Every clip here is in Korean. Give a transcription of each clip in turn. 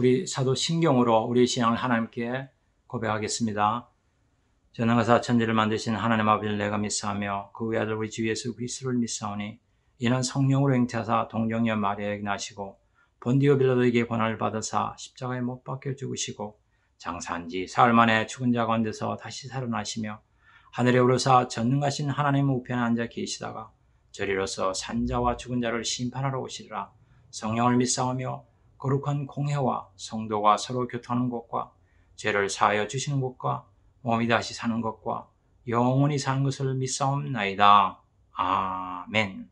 우리 사도 신경으로 우리 신앙을 하나님께 고백하겠습니다. 전능하사 천지를 만드신 하나님 아버지를 내가 믿사오며 그 외아들 우리 주 예수 그리스도를 믿사오니 이는 성령으로 잉태하사 동정녀 마리아에게 나시고 본디오 빌라도에게 고난을 받으사 십자가에 못 박혀 죽으시고 장사한 지 사흘 만에 죽은 자 가운데서 다시 살아나시며 하늘에 오르사 전능하신 하나님 우편에 앉아 계시다가 저리로서 산자와 죽은 자를 심판하러 오시리라. 성령을 믿사오며 거룩한 공회와 성도가 서로 교통하는 것과 죄를 사하여 주시는 것과 몸이 다시 사는 것과 영원히 사는 것을 믿사옵나이다. 아멘.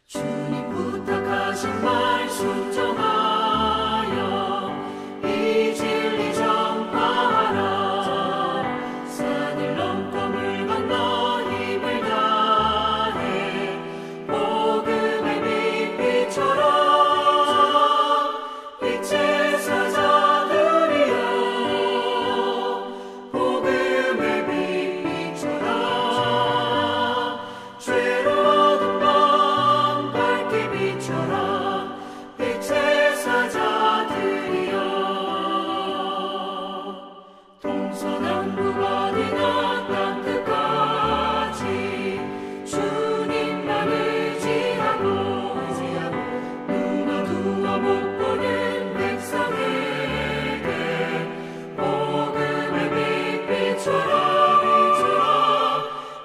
주님 부탁하신 말 순종하여 이 진리 전파하라. 산을 넘고 물 건너 힘을 다해 복음의 빛 비춰라. 빛의 사자들이여 복음의 빛 비춰라. 죄로 빛의 사자들이여 동서남북 어디나 땅끝까지 주님만 의지하고 눈 어두워 못 보는 백성에게 복음의 빛 비춰라.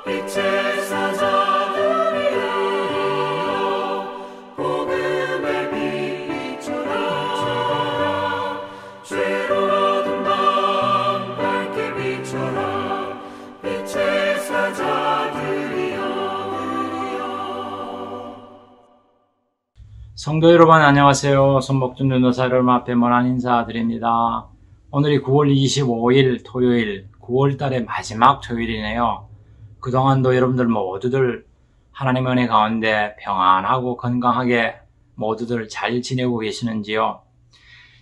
빛의 사자들이여 복음의 빛 비춰라. 죄로 어두운 밤 밝게 비춰라. 빛의 사자들이여. 성도 여러분 안녕하세요. 손복준 전도사 여러분 앞에 먼한 인사드립니다. 오늘이 9월 25일 토요일, 9월달의 마지막 토요일이네요. 그동안도 여러분들 모두들 하나님의 은혜 가운데 평안하고 건강하게 모두들 잘 지내고 계시는지요?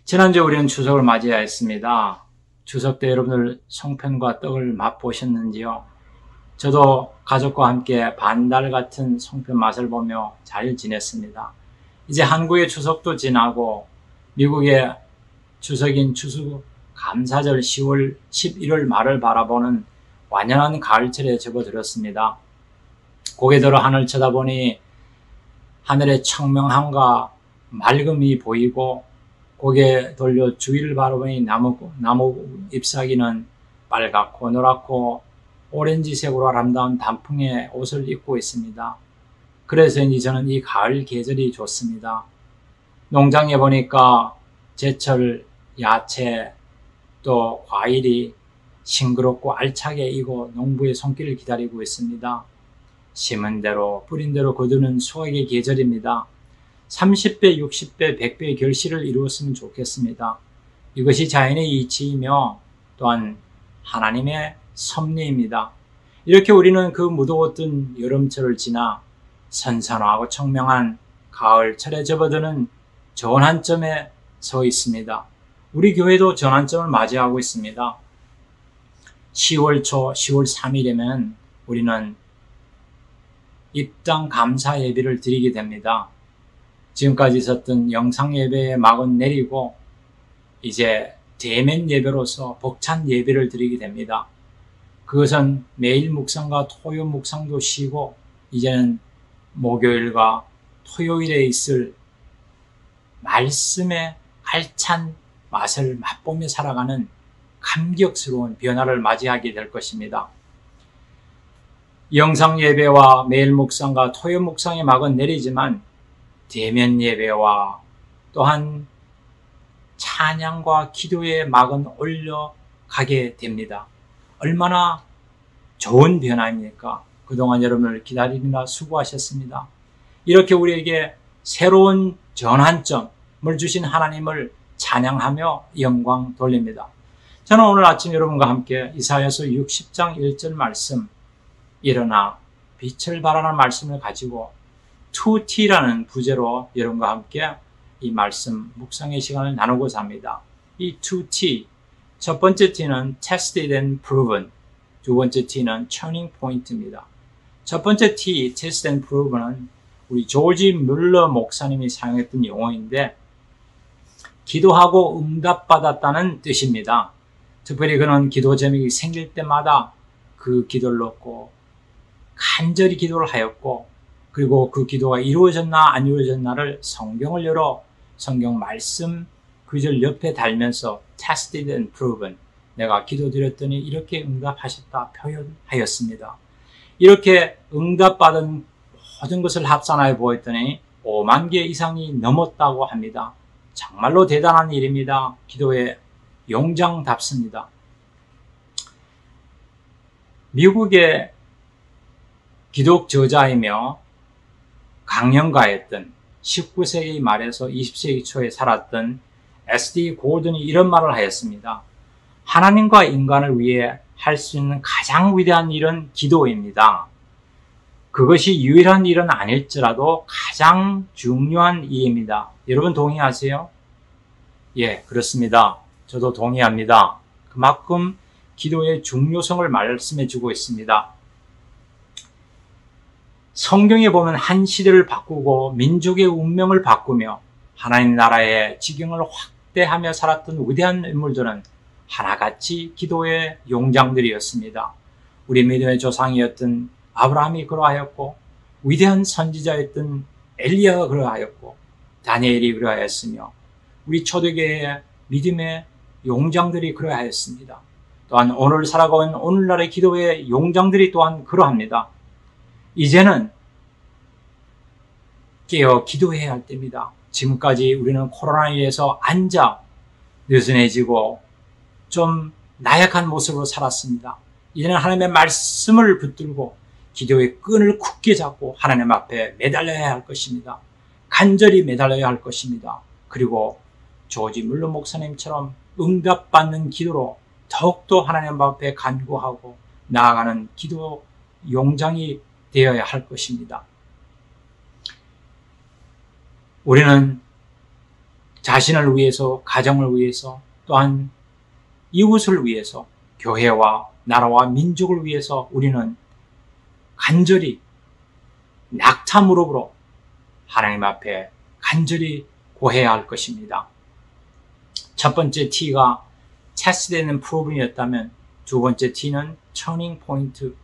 지난주에 우리는 추석을 맞이하였습니다. 추석 때 여러분들 송편과 떡을 맛보셨는지요? 저도 가족과 함께 반달 같은 송편 맛을 보며 잘 지냈습니다. 이제 한국의 추석도 지나고 미국의 추석인 추수감사절 10월 11월 말을 바라보는 완연한 가을철에 접어들었습니다. 고개 들어 하늘 쳐다보니 하늘의 청명함과 맑음이 보이고 고개 돌려 주위를 바라보니 나무 잎사귀는 빨갛고 노랗고 오렌지색으로 아름다운 단풍의 옷을 입고 있습니다. 그래서인지 저는 이 가을 계절이 좋습니다. 농장에 보니까 제철 야채 또 과일이 싱그럽고 알차게 익어 농부의 손길을 기다리고 있습니다. 심은 대로 뿌린 대로 거두는 수확의 계절입니다. 30배, 60배, 100배의 결실을 이루었으면 좋겠습니다. 이것이 자연의 이치이며 또한 하나님의 섭리입니다. 이렇게 우리는 그 무더웠던 여름철을 지나 선선하고 청명한 가을철에 접어드는 전환점에 서 있습니다. 우리 교회도 전환점을 맞이하고 있습니다. 10월 초 10월 3일이면 우리는 입당 감사 예배를 드리게 됩니다. 지금까지 있었던 영상 예배의 막은 내리고 이제 대면 예배로서 벅찬 예배를 드리게 됩니다. 그것은 매일 묵상과 토요 묵상도 쉬고 이제는 목요일과 토요일에 있을 말씀의 알찬 맛을 맛보며 살아가는 감격스러운 변화를 맞이하게 될 것입니다. 영상 예배와 매일 묵상과 토요 묵상의 막은 내리지만 대면 예배와 또한 찬양과 기도의 막은 올려가게 됩니다. 얼마나 좋은 변화입니까? 그동안 여러분을 기다리느라 수고하셨습니다. 이렇게 우리에게 새로운 전환점을 주신 하나님을 찬양하며 영광 돌립니다. 저는 오늘 아침 여러분과 함께 이사야서 60장 1절 말씀, 일어나 빛을 발하는 말씀을 가지고 2T라는 부제로 여러분과 함께 이 말씀 묵상의 시간을 나누고자 합니다. 이 2T, 첫 번째 T는 tested and proven, 두 번째 T는 turning point입니다. 첫 번째 T, tested and proven은 우리 조지 뮬러 목사님이 사용했던 용어인데 기도하고 응답받았다는 뜻입니다. 특별히 그는 기도 제목이 생길 때마다 그 기도를 넣고 간절히 기도를 하였고 그리고 그 기도가 이루어졌나 안 이루어졌나를 성경을 열어 성경 말씀 구절 옆에 달면서 tested and proven, 내가 기도드렸더니 이렇게 응답하셨다 표현하였습니다. 이렇게 응답받은 모든 것을 합산하여 보았더니 5만 개 이상이 넘었다고 합니다. 정말로 대단한 일입니다. 기도의 용장답습니다. 미국의 기독 저자이며 강연가였던 19세기 말에서 20세기 초에 살았던 S.D. 고든이 이런 말을 하였습니다. 하나님과 인간을 위해 할 수 있는 가장 위대한 일은 기도입니다. 그것이 유일한 일은 아닐지라도 가장 중요한 일입니다. 여러분 동의하세요? 예, 그렇습니다. 저도 동의합니다. 그만큼 기도의 중요성을 말씀해 주고 있습니다. 성경에 보면 한 시대를 바꾸고 민족의 운명을 바꾸며 하나님 나라의 지경을 확대하며 살았던 위대한 인물들은 하나같이 기도의 용장들이었습니다. 우리 믿음의 조상이었던 아브라함이 그러하였고 위대한 선지자였던 엘리야가 그러하였고 다니엘이 그러하였으며 우리 초대교회의 믿음의 용장들이 그러하였습니다. 또한 오늘 살아가는 오늘날의 기도의 용장들이 또한 그러합니다. 이제는 깨어 기도해야 할 때입니다. 지금까지 우리는 코로나19에서 앉아 느슨해지고 좀 나약한 모습으로 살았습니다. 이제는 하나님의 말씀을 붙들고 기도의 끈을 굳게 잡고 하나님 앞에 매달려야 할 것입니다. 간절히 매달려야 할 것입니다. 그리고 조지 뮬러 목사님처럼 응답받는 기도로 더욱더 하나님 앞에 간구하고 나아가는 기도 용장이 되어야 할 것입니다. 우리는 자신을 위해서, 가정을 위해서, 또한 이웃을 위해서, 교회와 나라와 민족을 위해서 우리는 간절히 낙타 무릎으로 하나님 앞에 간절히 구해야 할 것입니다. 첫 번째 T가 테스트되는 프로븐이었다면 두 번째 T는 터닝 포인트,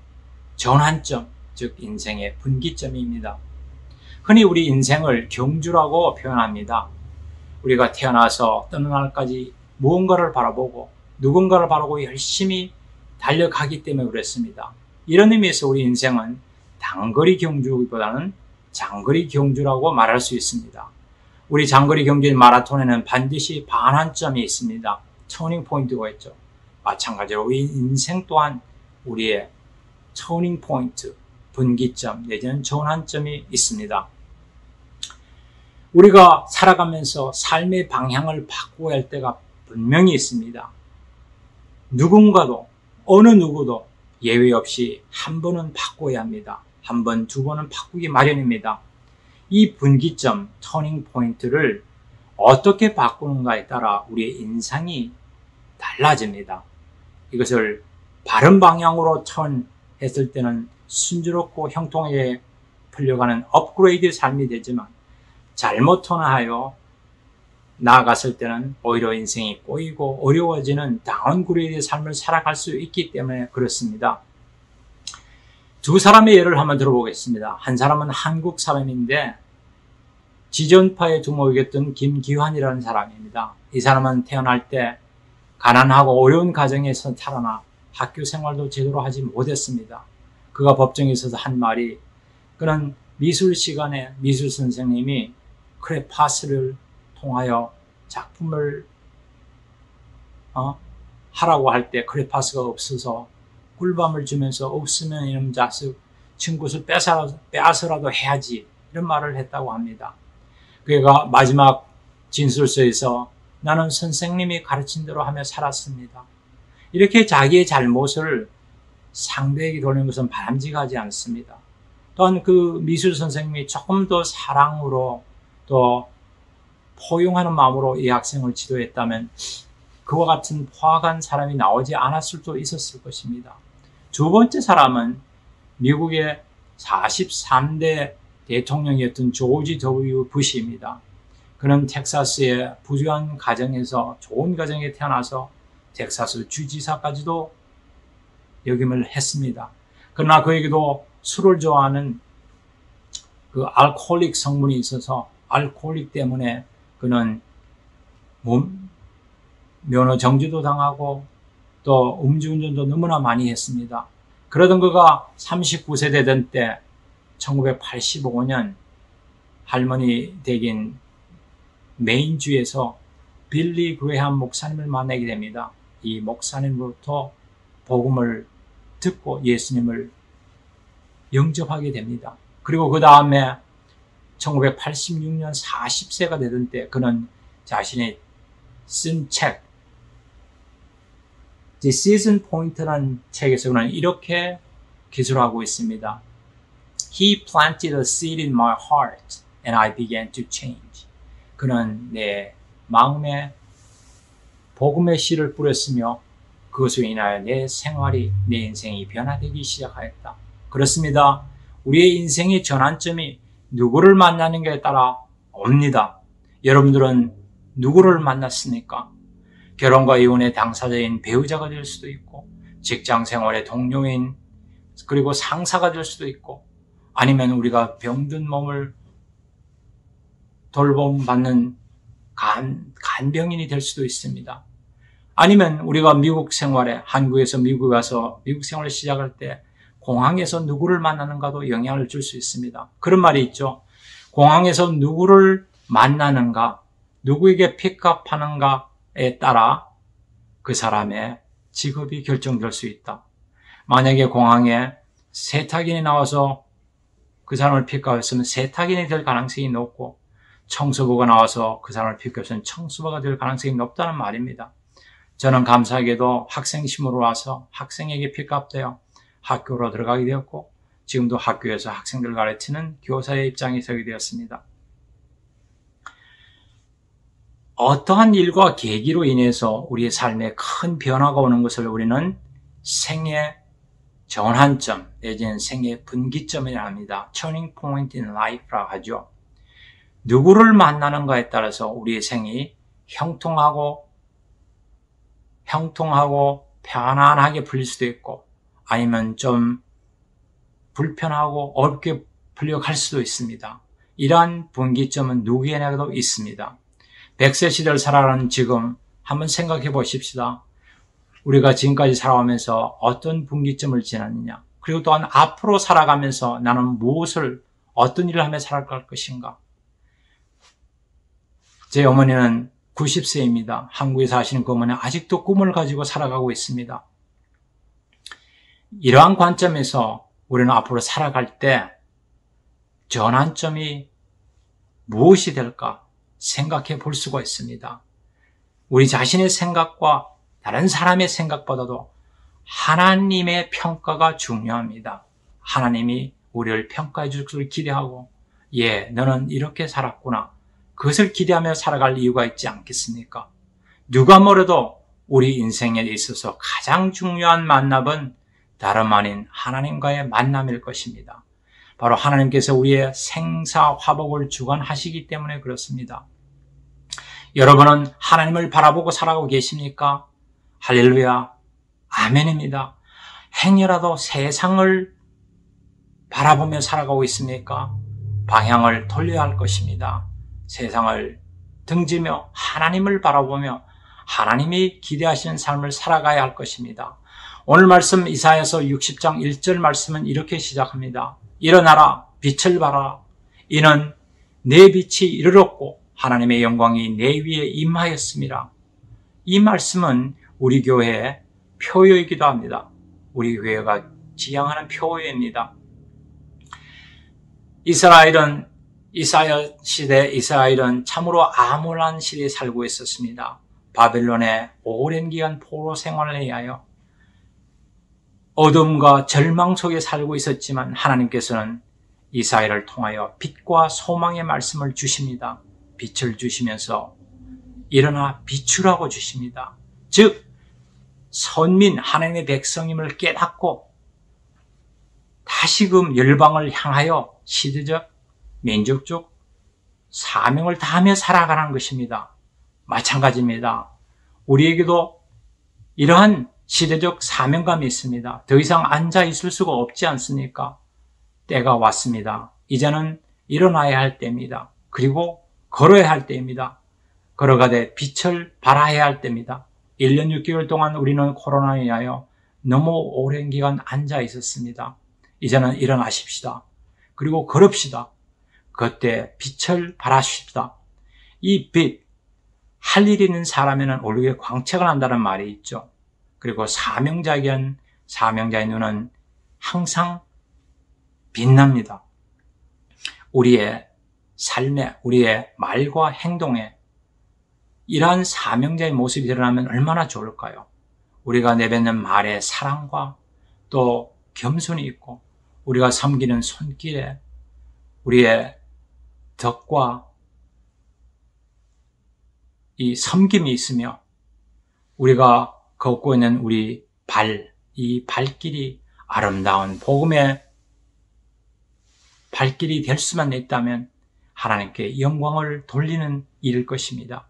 전환점, 즉 인생의 분기점입니다. 흔히 우리 인생을 경주라고 표현합니다. 우리가 태어나서 어떤 날까지 무언가를 바라보고 누군가를 바라보고 열심히 달려가기 때문에 그랬습니다. 이런 의미에서 우리 인생은 단거리 경주보다는 장거리 경주라고 말할 수 있습니다. 우리 장거리 경주인 마라톤에는 반드시 반환점이 있습니다. 터닝 포인트가 있죠. 마찬가지로 우리 인생 또한 우리의 터닝 포인트, 분기점 내지는 전환점이 있습니다. 우리가 살아가면서 삶의 방향을 바꾸어야 할 때가 분명히 있습니다. 누군가도 어느 누구도 예외 없이 한 번은 바꿔야 합니다. 한 번, 두 번은 바꾸기 마련입니다. 이 분기점, 터닝 포인트를 어떻게 바꾸는가에 따라 우리의 인상이 달라집니다. 이것을 바른 방향으로 턴했을 때는 순조롭고 형통하게 풀려가는 업그레이드 삶이 되지만 잘못 턴하여 나아갔을 때는 오히려 인생이 꼬이고 어려워지는 다운그레이드 삶을 살아갈 수 있기 때문에 그렇습니다. 두 사람의 예를 한번 들어보겠습니다. 한 사람은 한국 사람인데 지전파의 두목이었던 김기환이라는 사람입니다. 이 사람은 태어날 때 가난하고 어려운 가정에서 태어나 학교 생활도 제대로 하지 못했습니다. 그가 법정에 있어서 한 말이, 그는 미술 시간에 미술 선생님이 크레파스를 통하여 작품을 하라고 할 때 크레파스가 없어서 꿀밤을 주면서 없으면 이놈 자식 친구를 빼앗으라도 해야지, 이런 말을 했다고 합니다. 그가 마지막 진술서에서 나는 선생님이 가르친 대로 하며 살았습니다. 이렇게 자기의 잘못을 상대에게 돌리는 것은 바람직하지 않습니다. 또한 그 미술 선생님이 조금 더 사랑으로 또 포용하는 마음으로 이 학생을 지도했다면 그와 같은 포악한 사람이 나오지 않았을 수도 있었을 것입니다. 두 번째 사람은 미국의 43대 대통령이었던 조지 W. 부시입니다. 그는 텍사스의 부유한 가정에서 좋은 가정에 태어나서 텍사스 주지사까지도 역임을 했습니다. 그러나 그에게도 술을 좋아하는 그 알코올릭 성분이 있어서 알코올릭 때문에 그는 면허 정지도 당하고 또 음주운전도 너무나 많이 했습니다. 그러던 그가 39세 되던 때 1985년 할머니 댁인 메인주에서 빌리 그레이엄 목사님을 만나게 됩니다. 이 목사님으로부터 복음을 듣고 예수님을 영접하게 됩니다. 그리고 그 다음에 1986년 40세가 되던 때 그는 자신이 쓴 책, The Season Point라는 책에서 그는 이렇게 기술하고 있습니다. He planted a seed in my heart and I began to change. 그는 내 마음에 복음의 씨를 뿌렸으며 그것으로 인하여 내 생활이, 내 인생이 변화되기 시작하였다. 그렇습니다. 우리의 인생의 전환점이 누구를 만나는 것에 따라 옵니다. 여러분들은 누구를 만났습니까? 결혼과 이혼의 당사자인 배우자가 될 수도 있고, 직장 생활의 동료인, 그리고 상사가 될 수도 있고, 아니면 우리가 병든 몸을 돌봄받는 간병인이 될 수도 있습니다. 아니면 우리가 미국 생활에, 한국에서 미국에 와서 미국 생활을 시작할 때 공항에서 누구를 만나는가도 영향을 줄 수 있습니다. 그런 말이 있죠. 공항에서 누구를 만나는가, 누구에게 픽업하는가에 따라 그 사람의 직업이 결정될 수 있다. 만약에 공항에 세탁인이 나와서 그 사람을 픽업했으면 세탁인이 될 가능성이 높고, 청소부가 나와서 그 사람을 픽업했으면 청소부가 될 가능성이 높다는 말입니다. 저는 감사하게도 학생심으로 와서 학생에게 픽업되어 학교로 들어가게 되었고, 지금도 학교에서 학생들을 가르치는 교사의 입장에 서게 되었습니다. 어떠한 일과 계기로 인해서 우리의 삶에 큰 변화가 오는 것을 우리는 생의 전환점 내지는 생의 분기점이라 합니다. Turning point in life라고 하죠. 누구를 만나는가에 따라서 우리의 생이 형통하고 편안하게 풀릴 수도 있고, 아니면 좀 불편하고 어렵게 풀려갈 수도 있습니다. 이러한 분기점은 누구에게도 있습니다. 100세 시대를 살아가는 지금 한번 생각해 보십시다. 우리가 지금까지 살아오면서 어떤 분기점을 지났느냐, 그리고 또한 앞으로 살아가면서 나는 어떤 일을 하며 살아갈 것인가. 제 어머니는 90세입니다. 한국에 사시는 고모는 아직도 꿈을 가지고 살아가고 있습니다. 이러한 관점에서 우리는 앞으로 살아갈 때 전환점이 무엇이 될까 생각해 볼 수가 있습니다. 우리 자신의 생각과 다른 사람의 생각보다도 하나님의 평가가 중요합니다. 하나님이 우리를 평가해 줄 것을 기대하고, 너는 이렇게 살았구나. 그것을 기대하며 살아갈 이유가 있지 않겠습니까? 누가 뭐래도 우리 인생에 있어서 가장 중요한 만남은 다름 아닌 하나님과의 만남일 것입니다. 바로 하나님께서 우리의 생사화복을 주관하시기 때문에 그렇습니다. 여러분은 하나님을 바라보고 살아가고 계십니까? 할렐루야, 아멘입니다. 행여라도 세상을 바라보며 살아가고 있습니까? 방향을 돌려야 할 것입니다. 세상을 등지며 하나님을 바라보며 하나님이 기대하시는 삶을 살아가야 할 것입니다. 오늘 말씀 이사야서 60장 1절 말씀은 이렇게 시작합니다. 일어나라, 빛을 발하라. 이는 내 빛이 이르렀고 하나님의 영광이 내 위에 임하였습니다. 이 말씀은 우리 교회의 표어이기도 합니다. 우리 교회가 지향하는 표어입니다. 이사야 시대 이스라엘은 참으로 암울한 시대에 살고 있었습니다. 바벨론의 오랜 기간 포로 생활을 해야 하여 어둠과 절망 속에 살고 있었지만 하나님께서는 이사야를 통하여 빛과 소망의 말씀을 주십니다. 빛을 주시면서 일어나 비추라고 주십니다. 즉 선민 하나님의 백성임을 깨닫고 다시금 열방을 향하여 시대적, 민족적 사명을 다하며 살아가는 것입니다. 마찬가지입니다. 우리에게도 이러한 시대적 사명감이 있습니다. 더 이상 앉아 있을 수가 없지 않습니까? 때가 왔습니다. 이제는 일어나야 할 때입니다. 그리고 걸어야 할 때입니다. 걸어가되 빛을 발하여야 할 때입니다. 1년 6개월 동안 우리는 코로나에 인하여 너무 오랜 기간 앉아 있었습니다. 이제는 일어나십시다. 그리고 걸읍시다. 그때 빛을 발하십시다. 이 빛, 할 일이 있는 사람에는 얼굴에 광채가 난다는 말이 있죠. 그리고 사명자의 눈은 항상 빛납니다. 우리의 삶에, 우리의 말과 행동에 이러한 사명자의 모습이 드러나면 얼마나 좋을까요? 우리가 내뱉는 말에 사랑과 또 겸손이 있고, 우리가 섬기는 손길에 우리의 덕과 이 섬김이 있으며, 우리가 걷고 있는 우리 이 발길이 아름다운 복음의 발길이 될 수만 있다면 하나님께 영광을 돌리는 일일 것입니다.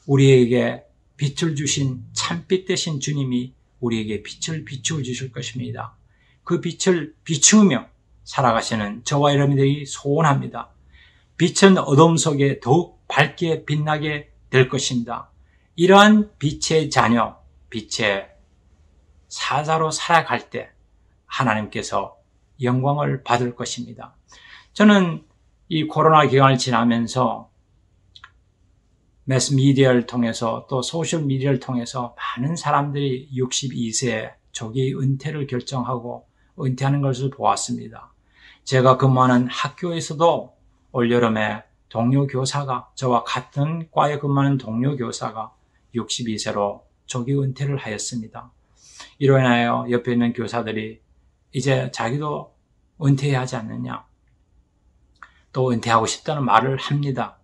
우리에게 빛을 주신 참빛 되신 주님이 우리에게 빛을 비추어 주실 것입니다. 그 빛을 비추며 살아가시는 저와 여러분들이 소원합니다. 빛은 어둠 속에 더욱 밝게 빛나게 될 것입니다. 이러한 빛의 자녀, 빛의 사자로 살아갈 때 하나님께서 영광을 받을 것입니다. 저는 이 코로나 기간을 지나면서 매스미디어를 통해서 또 소셜미디어를 통해서 많은 사람들이 62세 조기 은퇴를 결정하고 은퇴하는 것을 보았습니다. 제가 근무하는 학교에서도 올여름에 동료 교사가, 저와 같은 과에 근무하는 동료 교사가 62세로 조기 은퇴를 하였습니다. 이로 인하여 옆에 있는 교사들이 이제 자기도 은퇴해야 하지 않느냐, 또 은퇴하고 싶다는 말을 합니다.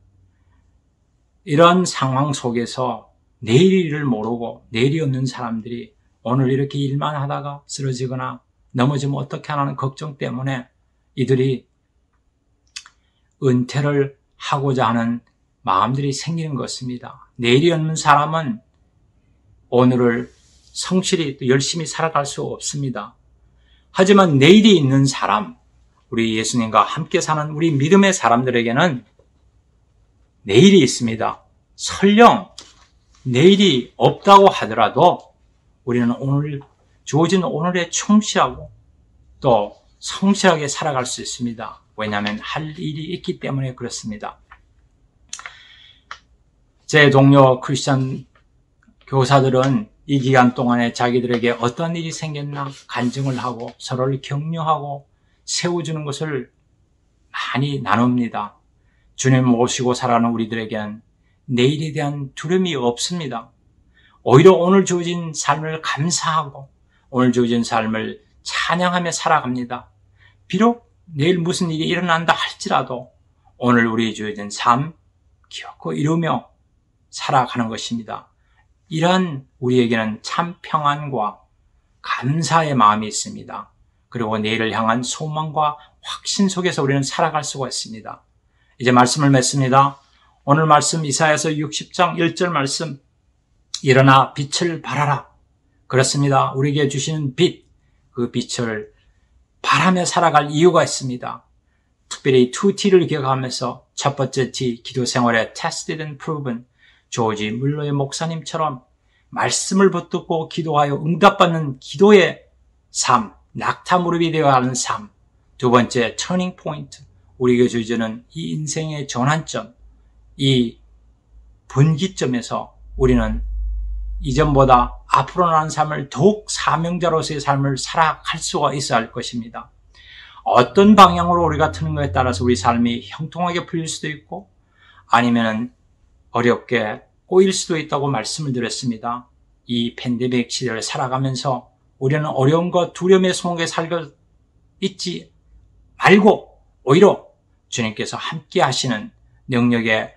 이런 상황 속에서 내일을 모르고 내일이 없는 사람들이 오늘 이렇게 일만 하다가 쓰러지거나 넘어지면 어떻게 하는 걱정 때문에 이들이 은퇴를 하고자 하는 마음들이 생기는 것입니다. 내일이 없는 사람은 오늘을 성실히 또 열심히 살아갈 수 없습니다. 하지만 내일이 있는 사람, 우리 예수님과 함께 사는 우리 믿음의 사람들에게는 내일이 있습니다. 설령 내일이 없다고 하더라도 우리는 오늘 주어진 오늘에 충실하고 또 성실하게 살아갈 수 있습니다. 왜냐하면 할 일이 있기 때문에 그렇습니다. 제 동료 크리스천 교사들은 이 기간 동안에 자기들에게 어떤 일이 생겼나 간증을 하고 서로를 격려하고 세워주는 것을 많이 나눕니다. 주님을 모시고 살아가는 우리들에게는 내일에 대한 두려움이 없습니다. 오히려 오늘 주어진 삶을 감사하고 오늘 주어진 삶을 찬양하며 살아갑니다. 비록 내일 무슨 일이 일어난다 할지라도 오늘 우리 주어진 삶 기억고 이루며 살아가는 것입니다. 이러한 우리에게는 참 평안과 감사의 마음이 있습니다. 그리고 내일을 향한 소망과 확신 속에서 우리는 살아갈 수가 있습니다. 이제 말씀을 맺습니다. 오늘 말씀 이사야서 60장 1절 말씀, 일어나 빛을 발하라. 그렇습니다. 우리에게 주시는 빛, 그 빛을 바라며 살아갈 이유가 있습니다. 특별히 2T를 기억하면서 첫 번째 T, 기도 생활에 tested and proven, 조지 물러의 목사님처럼 말씀을 붙들고 기도하여 응답받는 기도의 삶, 낙타 무릎이 되어야 하는 삶. 두 번째, 터닝 포인트, 우리에게 주어지는 이 인생의 전환점, 이 분기점에서 우리는 이전보다 앞으로 나는 삶을 더욱 사명자로서의 삶을 살아갈 수가 있어야 할 것입니다. 어떤 방향으로 우리가 트는 것에 따라서 우리 삶이 형통하게 풀릴 수도 있고 아니면은 어렵게 꼬일 수도 있다고 말씀을 드렸습니다. 이 팬데믹 시대를 살아가면서 우리는 어려움과 두려움의 속에 살고 있지 말고 오히려 주님께서 함께 하시는 능력에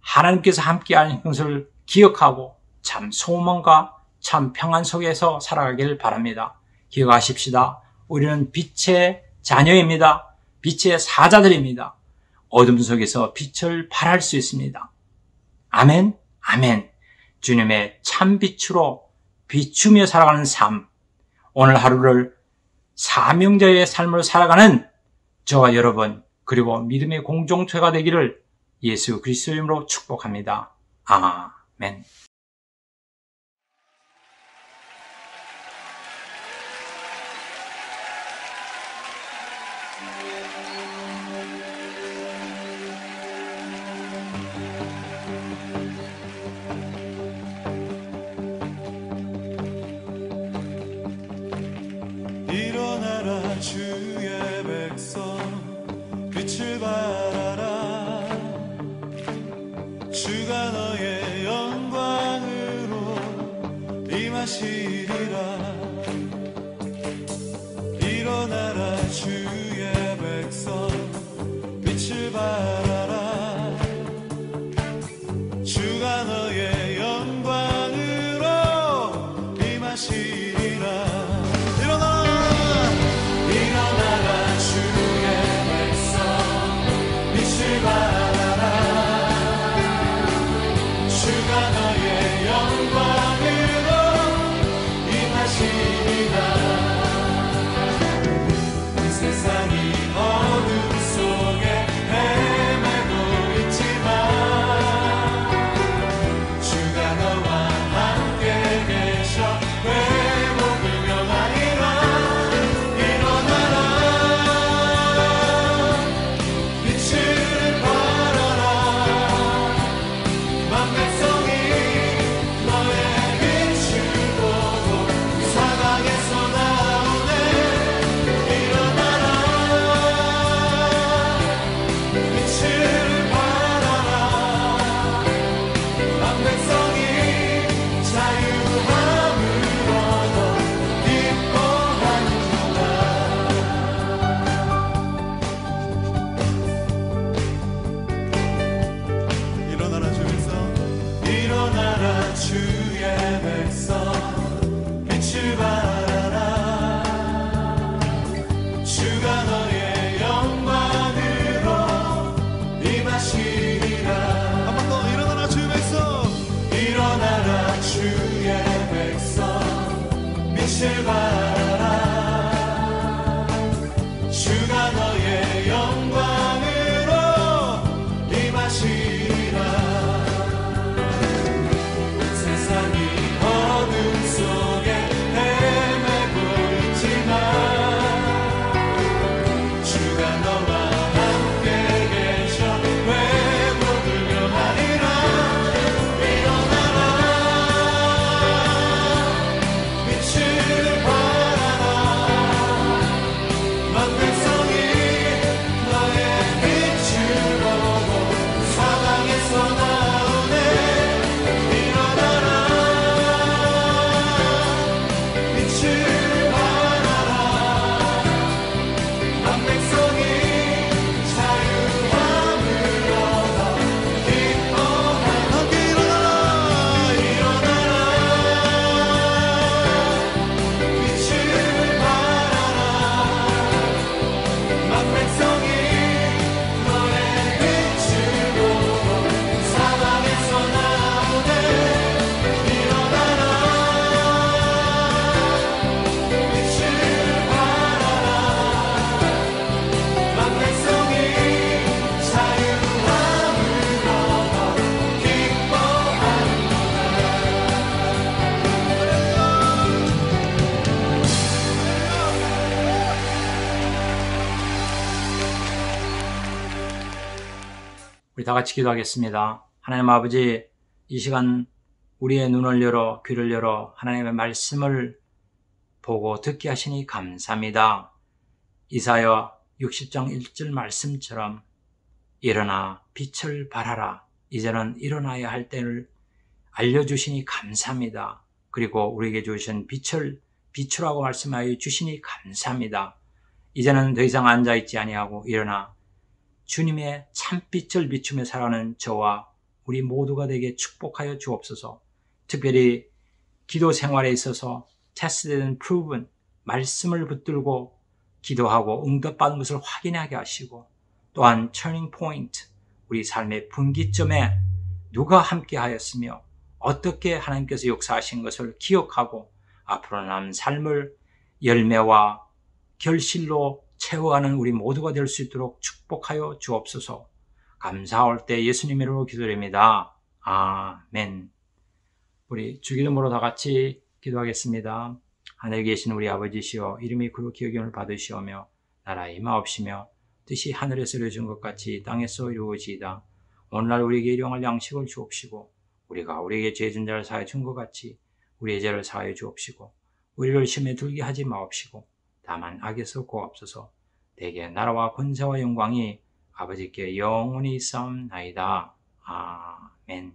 하나님께서 함께 하는 것을 기억하고 참 소망과 참 평안 속에서 살아가길 바랍니다. 기억하십시다. 우리는 빛의 자녀입니다. 빛의 사자들입니다. 어둠 속에서 빛을 발할 수 있습니다. 아멘, 아멘. 주님의 참 빛으로 비추며 살아가는 삶, 오늘 하루를 사명자의 삶으로 살아가는 저와 여러분 그리고 믿음의 공동체가 되기를 예수 그리스도의 이름으로 축복합니다. 아멘. 일어나라 주의 백성 빛을 발하라 주가 너의 영광으로 임하시리라 일어나라 주의 백성 빛을 발하라 주가 너의 영광으로 임하시리라 일어나라 주의 백성 빛을 발하라 주가 너의 영광으로 임하시리라 우리 다 같이 기도하겠습니다. 하나님 아버지, 이 시간 우리의 눈을 열어 귀를 열어 하나님의 말씀을 보고 듣게 하시니 감사합니다. 이사야 60장 1절 말씀처럼 일어나 빛을 발하라. 이제는 일어나야 할 때를 알려주시니 감사합니다. 그리고 우리에게 주신 빛을 비추라고 말씀하여 주시니 감사합니다. 이제는 더 이상 앉아있지 아니하고 일어나 주님의 참빛을 비추며 살아가는 저와 우리 모두가 되게 축복하여 주옵소서. 특별히 기도 생활에 있어서 테스트된 proven 말씀을 붙들고 기도하고 응답받은 것을 확인하게 하시고, 또한 turning point 우리 삶의 분기점에 누가 함께 하였으며 어떻게 하나님께서 역사하신 것을 기억하고 앞으로 남은 삶을 열매와 결실로 채워가는 우리 모두가 될 수 있도록 축복하여 주옵소서. 감사할 때 예수님 이름으로 기도드립니다. 아멘. 우리 주기도문으로 다 같이 기도하겠습니다. 하늘에 계신 우리 아버지시여, 이름이 그렇게 여김을 받으시오며 나라 임하옵시며 뜻이 하늘에서 이루어진 것 같이 땅에서 이루어지이다. 오늘날 우리에게 일용할 양식을 주옵시고 우리가 우리에게 죄 진 자를 사하여 준 것 같이 우리의 죄를 사하여 주옵시고 우리를 시험에 들게 하지 마옵시고 다만 악에서 구하옵소서. 대개 나라와 권세와 영광이 아버지께 영원히 있사옵나이다. 아멘.